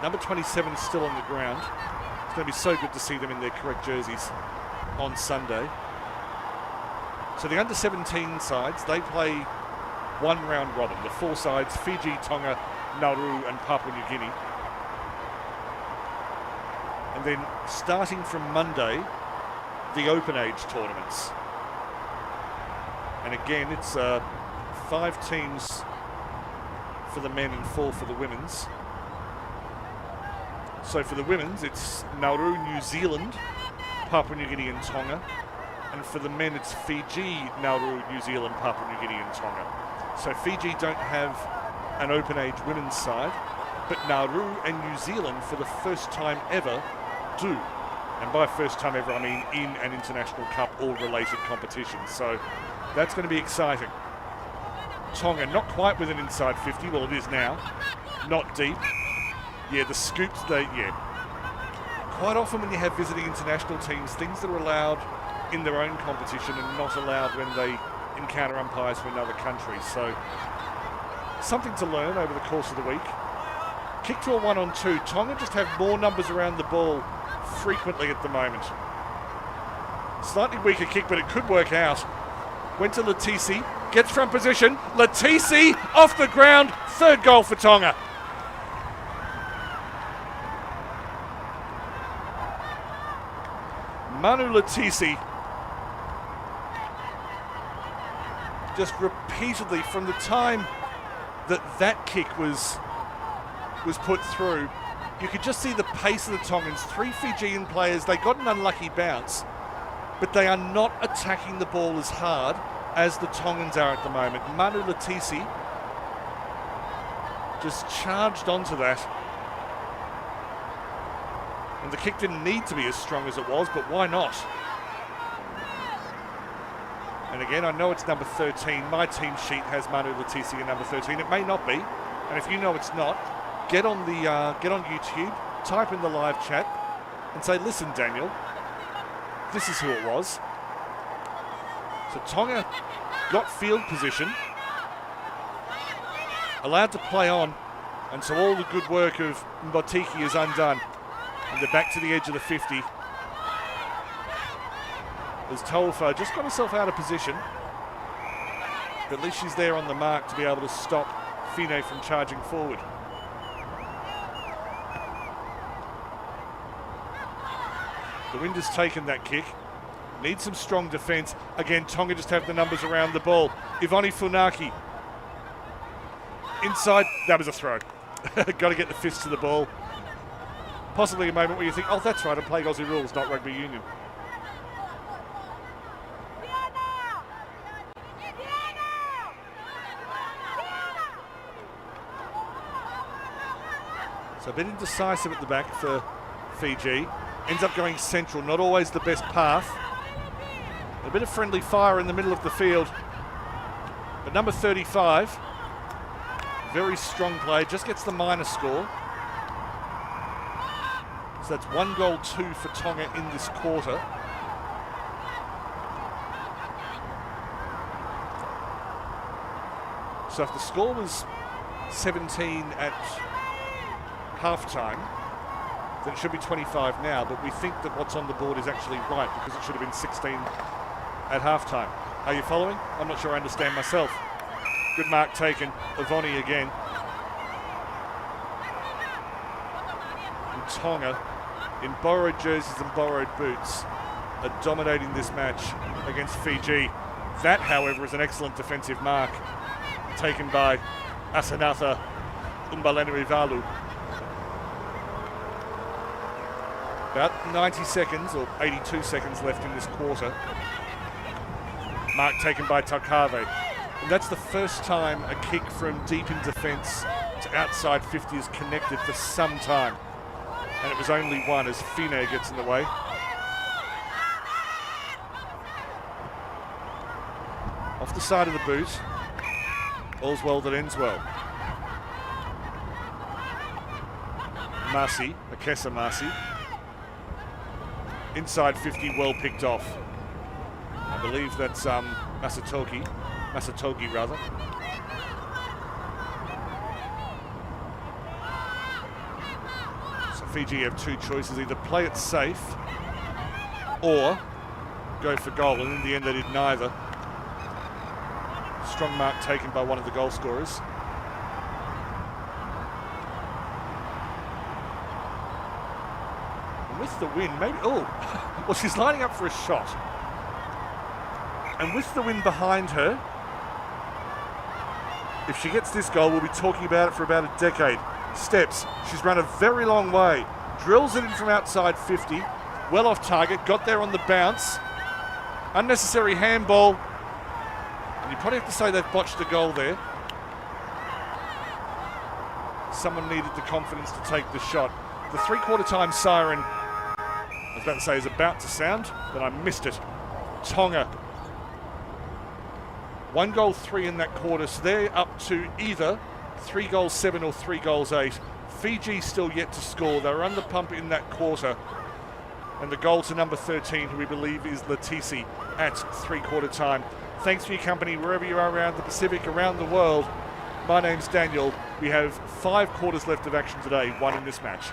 Number 27 is still on the ground. It's going to be so good to see them in their correct jerseys on Sunday. So the under-17 sides, they play 1 round robin. The 4 sides, Fiji, Tonga, Nauru and Papua New Guinea. And then starting from Monday, the open age tournaments. And again, it's 5 teams for the men and 4 for the women's. So for the women's, it's Nauru, New Zealand, Papua New Guinea and Tonga. And for the men, it's Fiji, Nauru, New Zealand, Papua New Guinea and Tonga. So Fiji don't have an open age women's side, but Nauru and New Zealand for the first time ever do. And by first time ever, I mean in an international cup or related competitions. So that's going to be exciting. Tonga not quite with an inside 50, well it is now, not deep. Yeah, the scoops, quite often when you have visiting international teams, things that are allowed in their own competition and not allowed when they encounter umpires from another country. So something to learn over the course of the week. Kick to a 1-on-2. Tonga just have more numbers around the ball frequently at the moment. Slightly weaker kick, but it could work out. Went to Latisi, gets front position. Latisi off the ground. 3rd goal for Tonga. Manu Latisi just repeatedly from the time that kick was put through, you could just see the pace of the Tongans. 3 Fijian players, they got an unlucky bounce, but they are not attacking the ball as hard as the Tongans are at the moment. Manu Latisi just charged onto that. And the kick didn't need to be as strong as it was, but why not? And again, I know it's number 13. My team sheet has Manu Latisi at number 13. It may not be. And if you know it's not, get on YouTube, type in the live chat and say, listen, Daniel, this is who it was. So Tonga got field position, allowed to play on, and so all the good work of Mbotiki is undone. And they're back to the edge of the 50. As Tolfa just got herself out of position. But at least she's there on the mark to be able to stop Fine from charging forward. The wind has taken that kick. Needs some strong defence. Again, Tonga just have the numbers around the ball. Ivoni Funaki. Inside, that was a throw. Got to get the fist to the ball. Possibly a moment where you think, oh, that's right, I'm playing Aussie rules, not rugby union. So a bit indecisive at the back for Fiji. Ends up going central, not always the best path. A bit of friendly fire in the middle of the field. But number 35, very strong play, just gets the minor score. So that's 1 goal, 2 for Tonga in this quarter. So if the score was 17 at half-time, then it should be 25 now, but we think that what's on the board is actually right because it should have been 16 at half-time. Are you following? I'm not sure I understand myself. Good mark taken. Ivoni again. And Tonga, in borrowed jerseys and borrowed boots, are dominating this match against Fiji. That, however, is an excellent defensive mark taken by Asanatha Umbalenu-Ivalu. About 90 seconds or 82 seconds left in this quarter. Mark taken by Takave. And that's the first time a kick from deep in defence to outside 50 is connected for some time. And it was only one as Fine gets in the way. Off the side of the boot. All's well that ends well. Marcy, Akessa Marcy. Inside 50, well picked off. I believe that's Masatogi rather. So Fiji have two choices, either play it safe or go for goal, and in the end they did neither. Strong mark taken by one of the goal scorers. With the wind, maybe, well, she's lining up for a shot. And with the wind behind her, if she gets this goal, we'll be talking about it for about a decade. Steps, she's run a very long way. Drills it in from outside 50, well off target, got there on the bounce. Unnecessary handball. And you probably have to say they've botched a goal there. Someone needed the confidence to take the shot. The three-quarter time siren, I was about to say, is about to sound, but I missed it. Tonga. 1 goal, 3 in that quarter, so they're up to either 3 goals, 7 or 3 goals, 8. Fiji still yet to score. They're under pump in that quarter. And the goal to number 13, who we believe is Latisi, at three-quarter time. Thanks for your company wherever you are around the Pacific, around the world. My name's Daniel. We have 5 quarters left of action today, 1 in this match.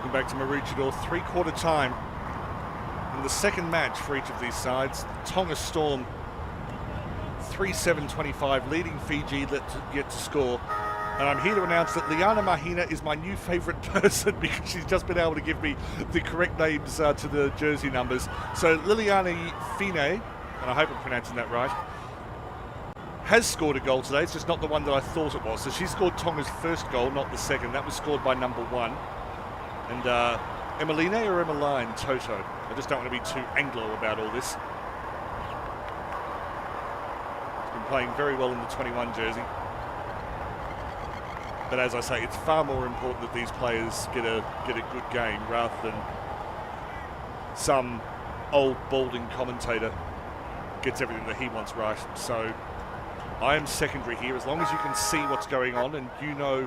Welcome back to Maroochydore, three-quarter time in the second match for each of these sides. Tonga Storm 3-7-25, leading Fiji yet to score. And I'm here to announce that Liana Mahina is my new favourite person because she's just been able to give me the correct names to the jersey numbers. So Liliana Fine, and I hope I'm pronouncing that right, has scored a goal today. It's just not the one that I thought it was. So she scored Tonga's first goal, not the second. That was scored by number 1. And Emmeline or Emmeline Toto. I just don't want to be too Anglo about all this. She's been playing very well in the 21 jersey. But as I say, it's far more important that these players get a good game rather than some old balding commentator gets everything that he wants right. So I am secondary here. As long as you can see what's going on and you know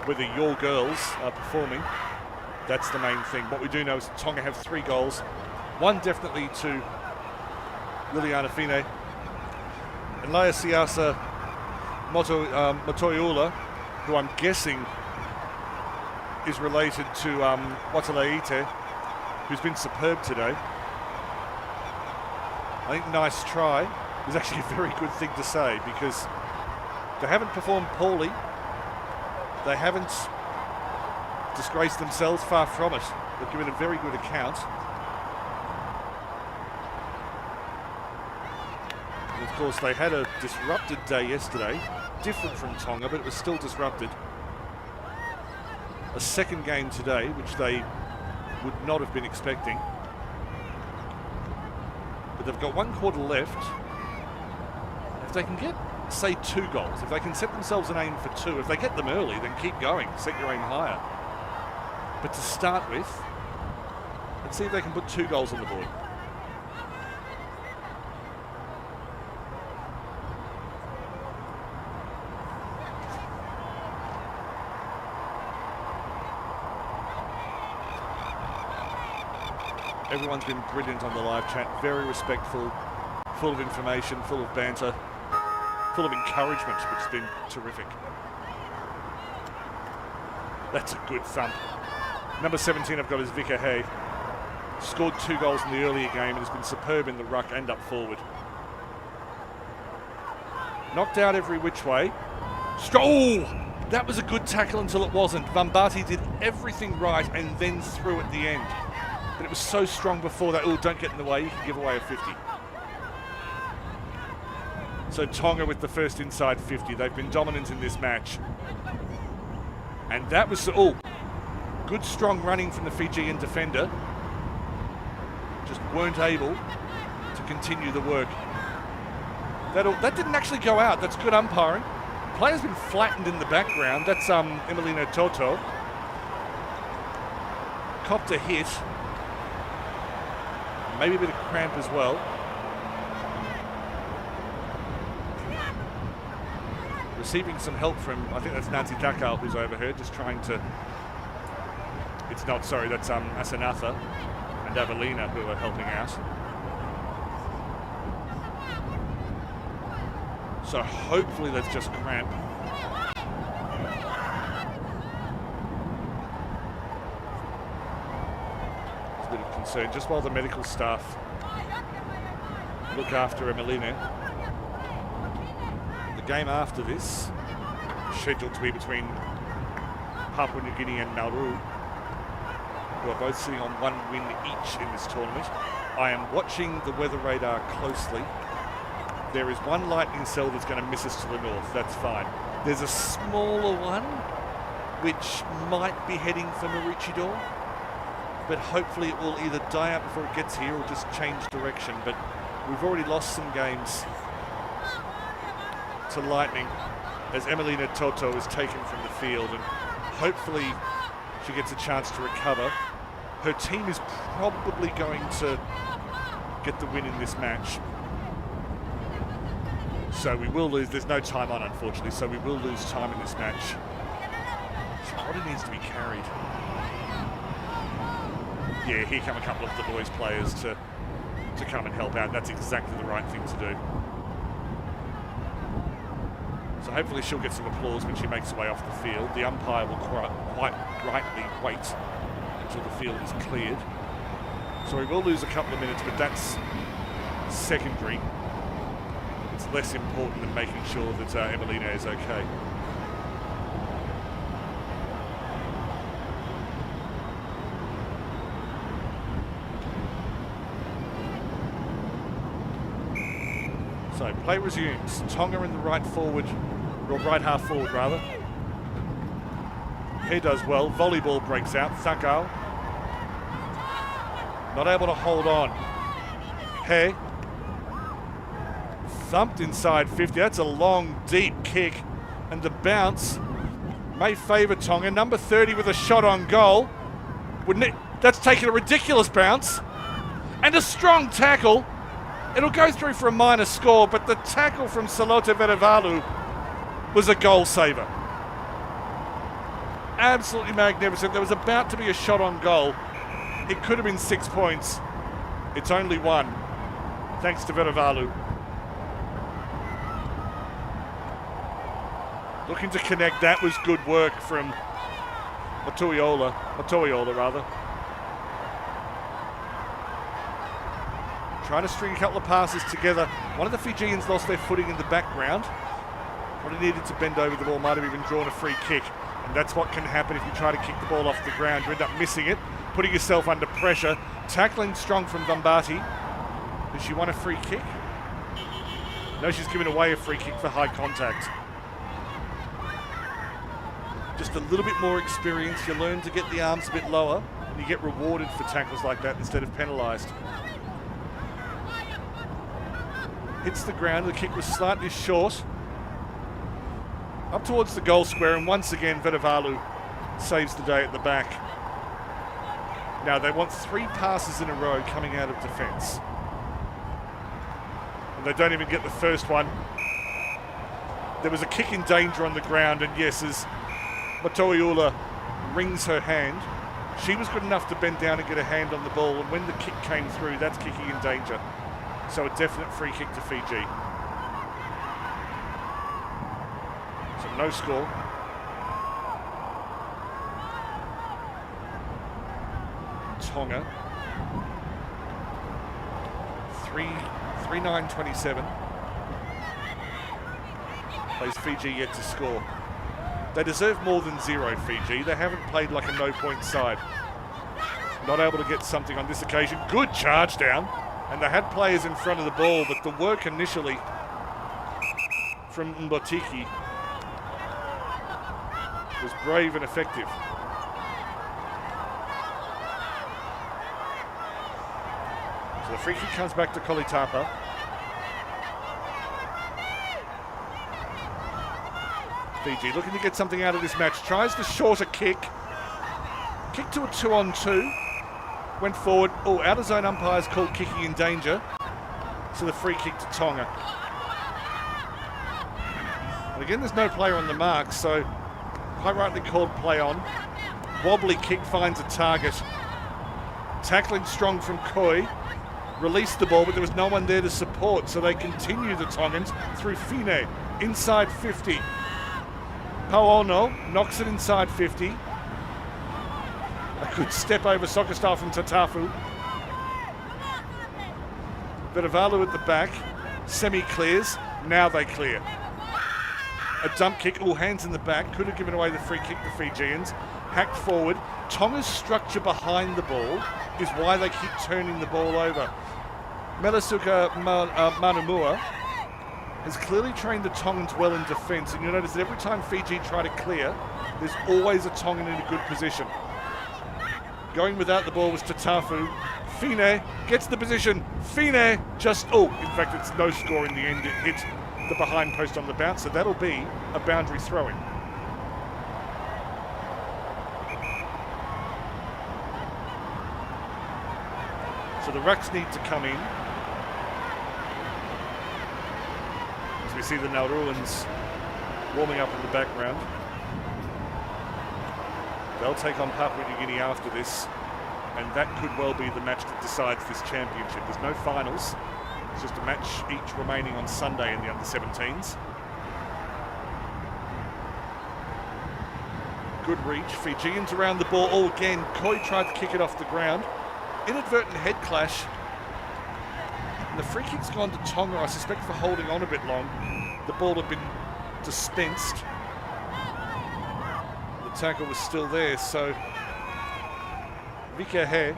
whether your girls are performing, that's the main thing. What we do know is that Tonga have 3 goals. One definitely to Liliana Fine. And Laia Siasa Motoiula, who I'm guessing is related to Wataleite, who's been superb today. I think nice try is actually a very good thing to say because they haven't performed poorly. They haven't disgraced themselves, far from it. They've given a very good account. And of course, they had a disrupted day yesterday, different from Tonga, but it was still disrupted. A second game today, which they would not have been expecting. But they've got 1 quarter left. If they can get, say, 2 goals, if they can set themselves an aim for 2, if they get them early, then keep going, set your aim higher. But to start with, let's see if they can put 2 goals on the board. Everyone's been brilliant on the live chat, very respectful, full of information, full of banter, full of encouragement, which has been terrific. That's a good thump. Number 17 I've got is Vika Hay. Scored 2 goals in the earlier game and has been superb in the ruck and up forward. Knocked out every which way. Oh, that was a good tackle until it wasn't. Vambati did everything right and then threw at the end. But it was so strong before that. Oh, don't get in the way. You can give away a 50. So Tonga with the first inside 50. They've been dominant in this match. And that was, oh, good strong running from the Fijian defender. Just weren't able to continue the work. That didn't actually go out. That's good umpiring. Player's been flattened in the background. That's Emmeline Toto. Copped a hit. Maybe a bit of cramp as well. Receiving some help from, I think that's Nancy Dakal who's over her, just trying to... It's not, sorry, that's Asanatha and Avelina who are helping out. So hopefully that's just cramp. It's a bit of concern. Just while the medical staff look after Emmeline. The game after this, scheduled to be between Papua New Guinea and Nauru, who are both sitting on 1 win each in this tournament. I am watching the weather radar closely. There is one lightning cell that's going to miss us to the north. That's fine. There's a smaller one which might be heading for Maroochydore, but hopefully it will either die out before it gets here or just change direction. But we've already lost some games to lightning as Emmeline Toto is taken from the field, and hopefully she gets a chance to recover. Her team is probably going to get the win in this match. So we will lose. There's no time on, unfortunately, so we will lose time in this match. Body needs to be carried. Yeah, here come a couple of the boys' players to come and help out. That's exactly the right thing to do. So hopefully she'll get some applause when she makes her way off the field. The umpire will quite rightly wait until the field is cleared. So we will lose a couple of minutes, but that's secondary. It's less important than making sure that Emelina is okay. So play resumes. Tonga in the right forward, or right half forward rather. He does well. Volleyball breaks out. Thakao not able to hold on. He thumped inside 50. That's a long, deep kick, and the bounce may favour Tonga. Number 30 with a shot on goal. Wouldn't it? That's taken a ridiculous bounce and a strong tackle. It'll go through for a minor score, but the tackle from Salote Verevalu was a goal saver. Absolutely magnificent. There was about to be a shot on goal. It could have been 6 points. It's only 1, thanks to Verevalu. Looking to connect. That was good work from Matoiola rather. Trying to string a couple of passes together. One of the Fijians lost their footing in the background. Probably needed to bend over the ball, might have even drawn a free kick. And that's what can happen if you try to kick the ball off the ground. You end up missing it, putting yourself under pressure. Tackling strong from Vambati. Does she want a free kick? No, she's given away a free kick for high contact. Just a little bit more experience. You learn to get the arms a bit lower, and you get rewarded for tackles like that instead of penalised. Hits the ground. The kick was slightly short. Up towards the goal square, and once again Verevalu saves the day at the back. Now they want 3 passes in a row coming out of defence. And they don't even get the first one. There was a kick in danger on the ground, and yes, as Matoiola wrings her hand, she was good enough to bend down and get a hand on the ball, and when the kick came through, that's kicking in danger. So a definite free kick to Fiji. So no score. Tonga. 3-9-27. Plays Fiji yet to score. They deserve more than 0, Fiji. They haven't played like a no-point side. Not able to get something on this occasion. Good charge down. And they had players in front of the ball, but the work initially from Mbotiki was brave and effective. So the free kick comes back to Kolitapa. Fiji looking to get something out of this match. Tries the shorter kick. Kick to a 2-on-2. Went forward. Oh, out of zone umpires called kicking in danger. So the free kick to Tonga. And again, there's no player on the mark, so quite rightly called play on. Wobbly kick finds a target. Tackling strong from Koi. Released the ball, but there was no one there to support, so they continue the Tongans through Fine. Inside 50. Paono knocks it inside 50. A good step over soccer style from Tatafu. Verevalu at the back. Semi-clears. Now they clear. A dump kick. All hands in the back. Could have given away the free kick to Fijians. Hacked forward. Tonga's structure behind the ball is why they keep turning the ball over. Melasuka Manumua has clearly trained the Tongans well in defence. And you'll notice that every time Fiji try to clear, there's always a Tongan in a good position. Going without the ball was Tatafu. Fine gets the position. Fine just, in fact, it's no score in the end. It hit the behind post on the bounce, so that'll be a boundary throw-in. So the rucks need to come in. As we see the Nauruans warming up in the background. They'll take on Papua New Guinea after this, and that could well be the match that decides this championship. There's no finals. It's just a match each remaining on Sunday in the under-17s. Good reach. Fijians around the ball. Oh, again, Koi tried to kick it off the ground. Inadvertent head clash. And the free kick's gone to Tonga, I suspect, for holding on a bit long. The ball had been dispensed. The tackle was still there, so Vikahe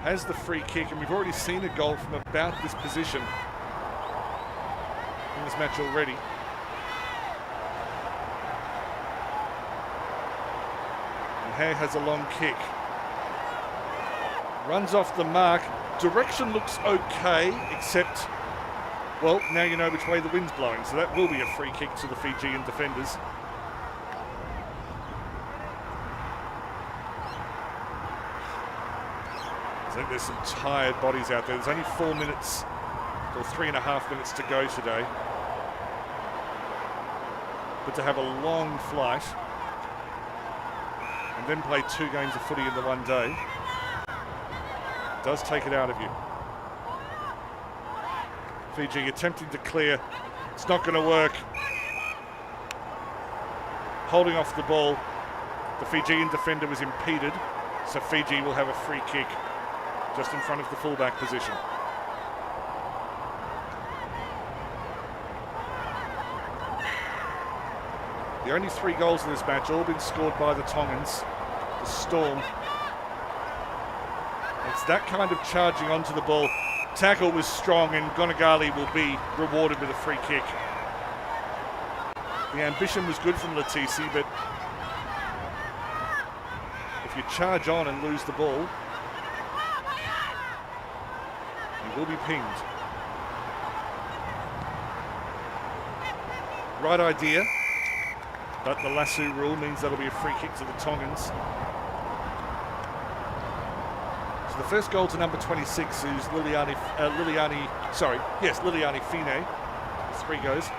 has the free kick, and we've already seen a goal from about this position in this match already. And Hay has a long kick. Runs off the mark. Direction looks okay, except, well, now you know which way the wind's blowing, so that will be a free kick to the Fijian defenders. I think there's some tired bodies out there. There's only 4 minutes or 3.5 minutes to go today. But to have a long flight and then play 2 games of footy in the one day does take it out of you. Fiji attempting to clear. It's not going to work. Holding off the ball. The Fijian defender was impeded, so Fiji will have a free kick just in front of the fullback position. The only 3 goals in this match, all been scored by the Tongans. The Storm. It's that kind of charging onto the ball. Tackle was strong, and Gonagali will be rewarded with a free kick. The ambition was good from Latisi, but if you charge on and lose the ball, you will be pinged. Right idea, but the lasso rule means that'll be a free kick to the Tongans. So the first goal to number 26 is Liliani Fine. 3 goes.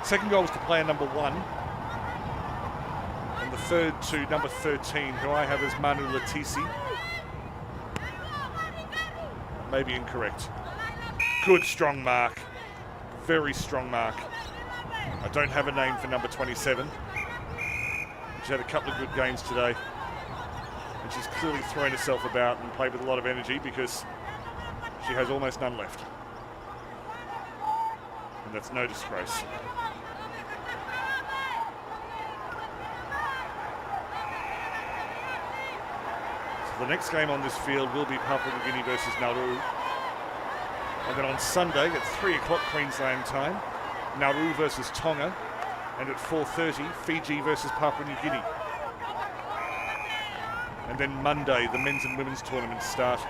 Second goal was to player number 1. And the third to number 13, who I have as Manu Latisi. Maybe incorrect. Good strong mark. Very strong mark. I don't have a name for number 27. She had a couple of good games today. And she's clearly thrown herself about and played with a lot of energy because she has almost none left. And that's no disgrace. So the next game on this field will be Papua New Guinea versus Nauru. And then on Sunday at 3 o'clock Queensland time, Nauru versus Tonga. And at 4:30, Fiji versus Papua New Guinea. And then Monday, the men's and women's tournaments start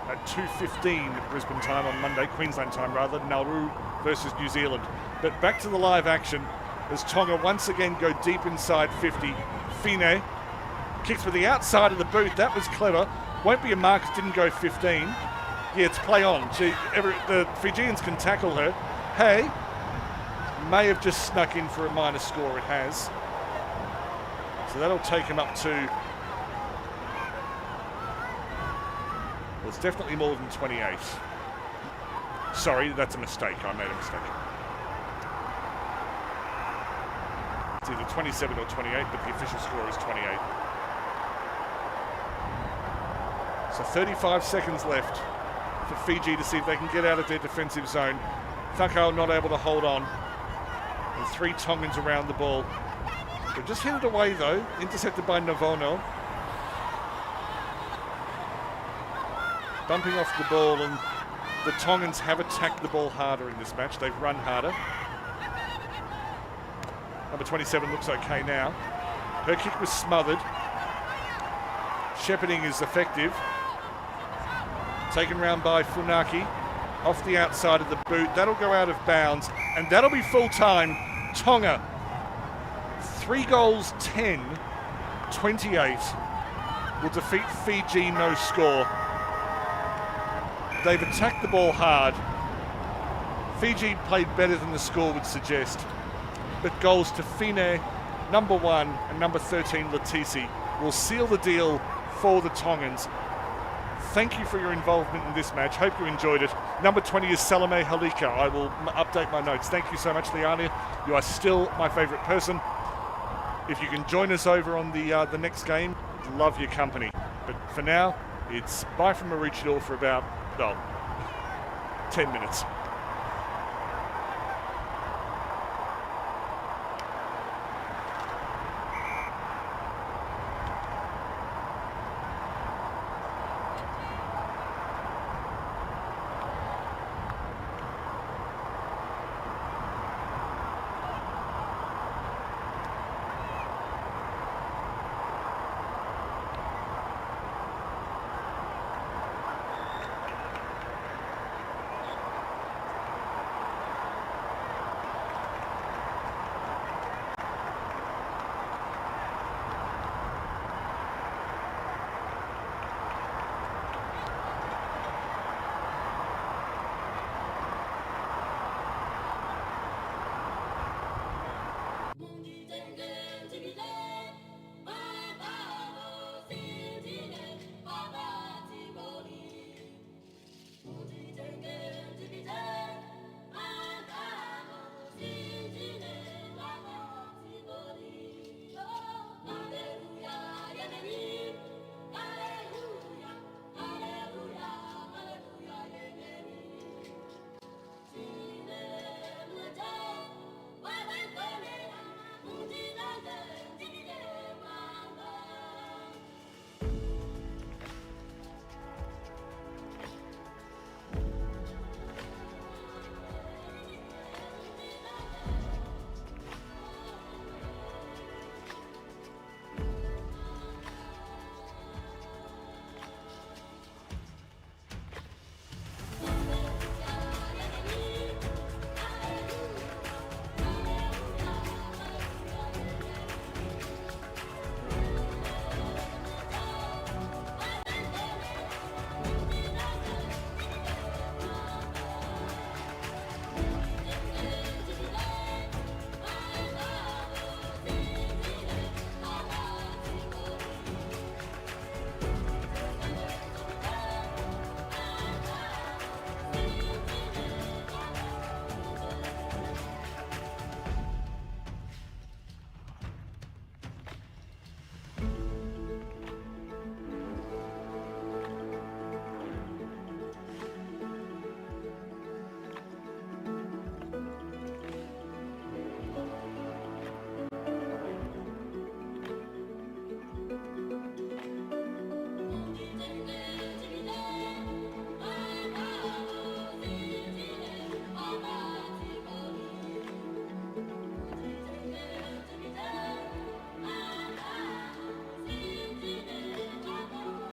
at 2:15 Brisbane time on Monday, Queensland time rather, Nauru versus New Zealand. But back to the live action as Tonga once again go deep inside 50. Fine kicks with the outside of the boot. That was clever. Won't be a mark, didn't go 15. Yeah, it's play on. The Fijians can tackle her. Hey, may have just snuck in for a minor score. It has. So that'll take him up to, well, it's definitely more than 28. Sorry, that's a mistake. I made a mistake. It's either 27 or 28, but the official score is 28. So 35 seconds left for Fiji to see if they can get out of their defensive zone. Thakao not able to hold on. And 3 Tongans around the ball. They've just hit it away though, intercepted by Navono. Bumping off the ball, and the Tongans have attacked the ball harder in this match. They've run harder. Number 27 looks okay now. Her kick was smothered. Shepherding is effective. Taken round by Funaki. Off the outside of the boot. That'll go out of bounds. And that'll be full time. Tonga. 3 goals, 10, 28. Will defeat Fiji, no score. They've attacked the ball hard. Fiji played better than the score would suggest. But goals to Fine, number 1, and number 13, Latisi, will seal the deal for the Tongans. Thank you for your involvement in this match. Hope you enjoyed it. Number 20 is Salome Halika. I will update my notes. Thank you so much, Liana. You are still my favourite person. If you can join us over on the next game, love your company. But for now, it's bye from Maroochydore for about, well, 10 minutes.